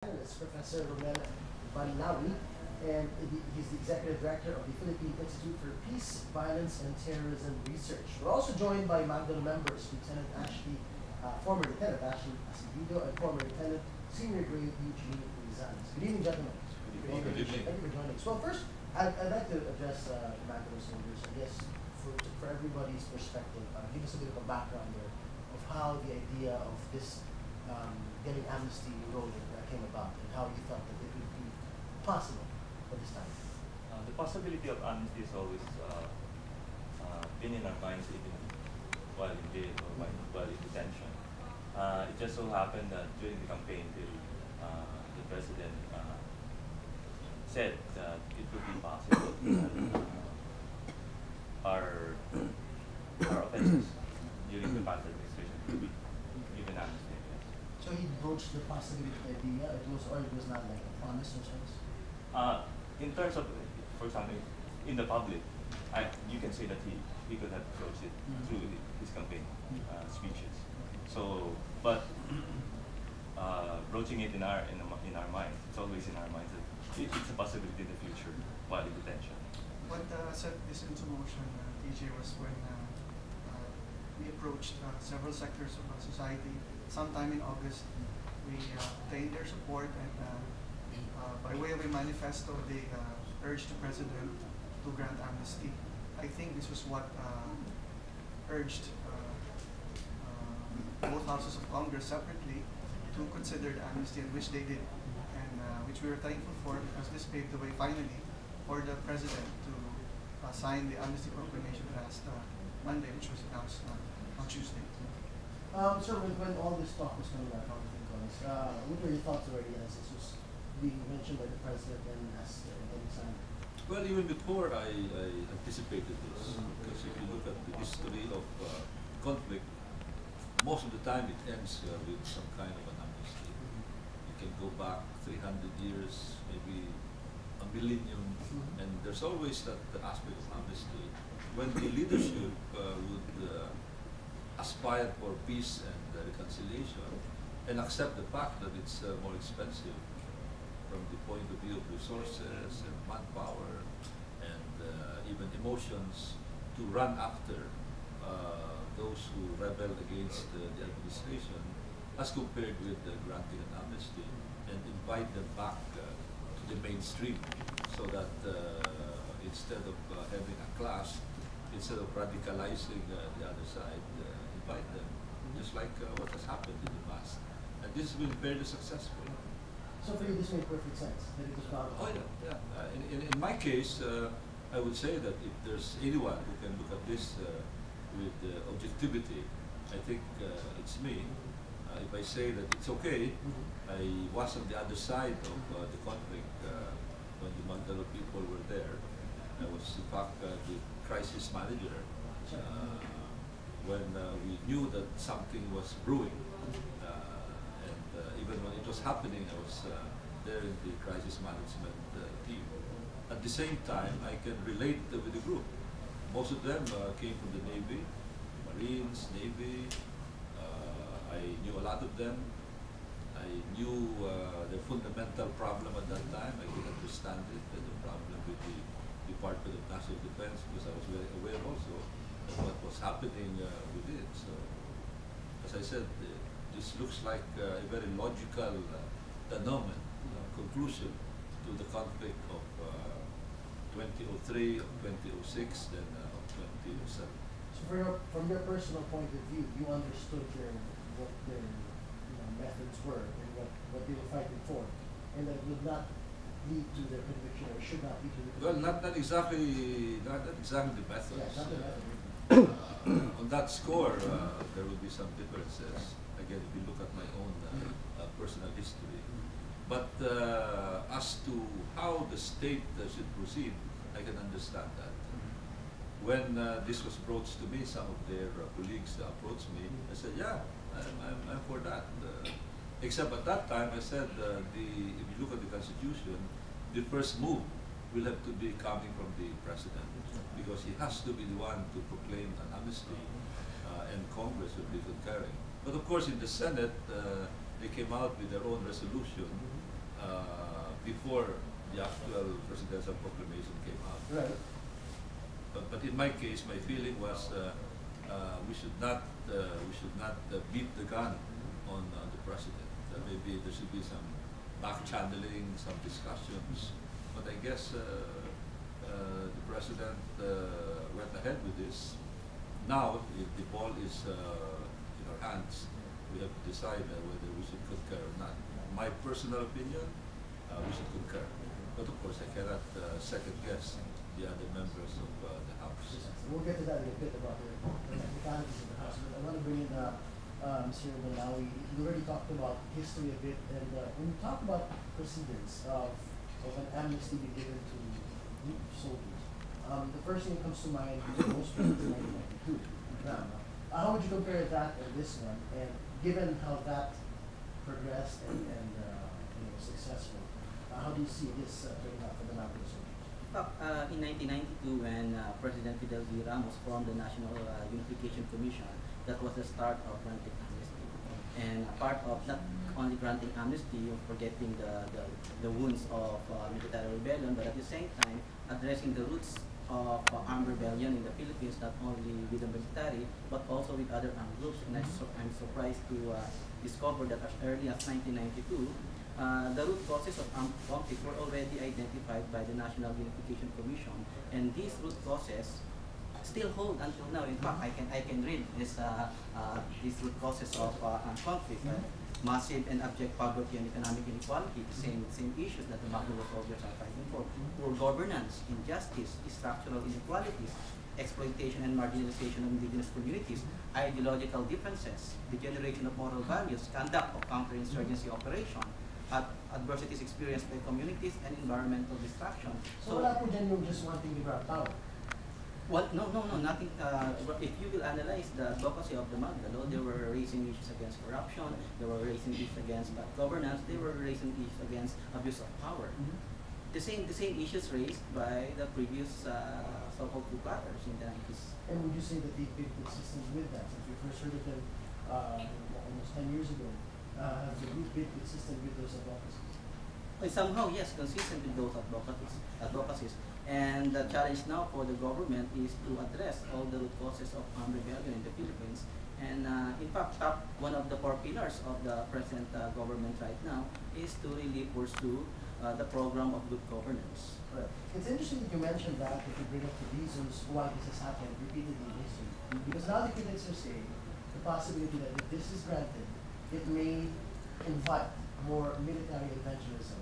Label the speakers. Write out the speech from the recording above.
Speaker 1: It's Professor Roilo Golez, and he's the Executive Director of the Philippine Institute for Peace, Violence, and Terrorism Research. We're also joined by Magdalo members, former Lieutenant Ashley Acevedo, and former Lieutenant Senior Grade Eugene Rizales. Good evening, gentlemen.
Speaker 2: Good evening.
Speaker 1: Thank you for joining us. Well, first, I'd like to address Magdalo's members, I guess, for everybody's perspective. Give us a bit of a background there of how the idea of this getting amnesty rolling came about, and how you felt that it would be possible at this time.
Speaker 2: The possibility of amnesty has always been in our minds, even while in jail or while in detention. It just so happened that during the campaign, the president said that it would be possible that our offenses during the past administration could be given amnesty.
Speaker 1: So he broached the possibility idea. It was not like a promise or something.
Speaker 2: In terms of, for example, in the public, you can say that he could have approached it through his campaign speeches. So, but broaching it in our minds, it's always in our minds that it's a possibility in the future while in detention.
Speaker 3: What set this into motion, TJ, was when we approached several sectors of society. Sometime in August, we obtained their support, and by way of a manifesto, they urged the president to grant amnesty. I think this was what urged both houses of Congress separately to consider the amnesty, and which they did, and which we were thankful for, because this paved the way finally for the president to sign the Amnesty Proclamation last Monday, which was announced on Tuesday.
Speaker 1: Sir, when all this talk was coming out, what were your thoughts already as this was being mentioned by the president and as signed?
Speaker 4: Well, even before I anticipated this, because if you look at the history of conflict, most of the time it ends with some kind of an amnesty. You can go back 300 years, maybe a millennium, and there's always that aspect of amnesty. When the leadership would aspire for peace and reconciliation, and accept the fact that it's more expensive from the point of view of resources and manpower and even emotions to run after those who rebel against the administration, as compared with granting an amnesty and invite them back to the mainstream, so that instead of having a clash, instead of radicalizing the other side, invite them, just like what has happened in the past. And this has been very successful.
Speaker 1: So for you, this made perfect sense, that it was about...
Speaker 4: Oh yeah, yeah. In my case, I would say that if there's anyone who can look at this with objectivity, I think it's me. If I say that it's okay, I was on the other side of the conflict when the Magdalo people were there. I was in fact the crisis manager when we knew that something was brewing, and even when it was happening, I was there in the crisis management team. At the same time, I can relate with the group. Most of them came from the Navy, Marines, Navy. I knew a lot of them. I knew the fundamental problem at that time. I could understand it, the problem with the Department of National Defense, because I was very aware also of what was happening with it. So, as I said, this looks like a very logical denouement, conclusion to the conflict of 2003, of 2006, then of 2007.
Speaker 1: So from your personal point of view, you understood what their methods were and what they were fighting for, and that would not lead to their conviction, or should not lead to the conviction.
Speaker 4: Well, not exactly the methods.
Speaker 1: Yeah, not the method.
Speaker 4: On that score, there will be some differences. Again, if you look at my own personal history. But as to how the state should proceed, I can understand that. When this was broached to me, some of their colleagues approached me. I said, yeah, I'm for that. Except at that time, I said, if you look at the Constitution, the first move will have to be coming from the President, because he has to be the one to proclaim an amnesty, and Congress will be concurring. But of course, in the Senate, they came out with their own resolution, before the actual presidential proclamation came out.
Speaker 1: Right.
Speaker 4: But in my case, my feeling was we should not beat the gun on the president. Maybe there should be some back channeling, some discussions. But I guess the president went ahead with this. Now, if the ball is in our hands, we have to decide whether we should concur or not. My personal opinion, we should concur. But of course, I cannot second guess the other members of the House.
Speaker 1: We'll get to that in a bit about the technicalities of the House. But I want to bring in Mr. Malawi. You already talked about history a bit, and when you talk about precedents of an amnesty being given to youth soldiers, the first thing that comes to mind is most people in 1992. Now, how would you compare that and this one? And given how that progressed and successful, how do you see this turning out for the Magdalo soldiers?
Speaker 5: In 1992, when President Fidel V. Ramos formed the National Unification Commission, that was the start of granting amnesty. And part of not only granting amnesty, forgetting the wounds of military rebellion, but at the same time addressing the roots of armed rebellion in the Philippines, not only with the military, but also with other armed groups. And I'm surprised to discover that as early as 1992, the root causes of armed conflict were already identified by the National Unification Commission, and these root causes still hold until now. In fact, I can read these root causes of armed conflict: massive and abject poverty and economic inequality, the same issues that the Magdalo soldiers are fighting for. Poor governance, injustice, structural inequalities, exploitation and marginalization of indigenous communities, ideological differences, degeneration of moral values, conduct of counterinsurgency operation, adversities experienced by communities, and environmental destruction.
Speaker 1: So wala po dyan yung just wanting to grab power?
Speaker 5: Well, no, nothing. If you will analyze the advocacy of the Magdalo, they were raising issues against corruption, they were raising issues against bad governance, they were raising issues against abuse of power. The same issues raised by the previous so-called coup platters in the 90s.
Speaker 1: And would you say that they've been consistent with that? Since we first heard of them almost 10 years ago, have the group been consistent with those advocacies?
Speaker 5: Well, somehow, yes, consistent with those advocacies. And the challenge now for the government is to address all the root causes of armed rebellion in the Philippines. And in fact, one of the core pillars of the present government right now is to really pursue the program of good governance.
Speaker 1: Right. It's interesting that you mentioned that if you bring up the reasons why this has happened repeatedly in history. Because now the critics are saying the possibility that if this is granted, it may invite more military interventionism